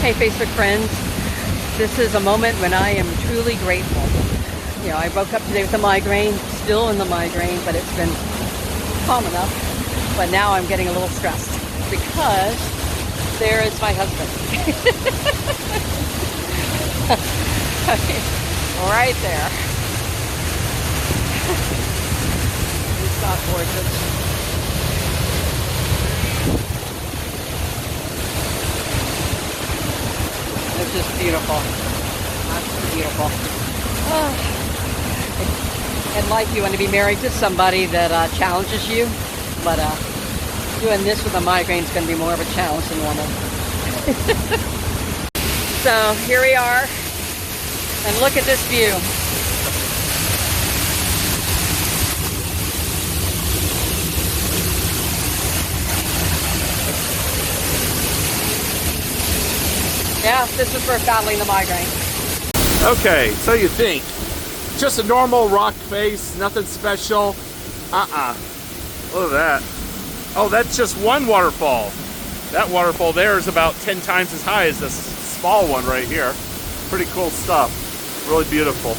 Hey Facebook friends, this is a moment when I am truly grateful. You know, I woke up today with a migraine, still in the migraine, but it's been calm enough. But now I'm getting a little stressed because there is my husband. Right there. He's not gorgeous. It's just beautiful. That's beautiful. In life, you want to be married to somebody that challenges you, but doing this with a migraine is going to be more of a challenge than normal. So here we are, and look at this view. Yeah, this is for battling the migraine. Okay, so you think. Just a normal rock face, nothing special. Look at that. Oh, that's just one waterfall. That waterfall there is about 10 times as high as this small one right here. Pretty cool stuff. Really beautiful.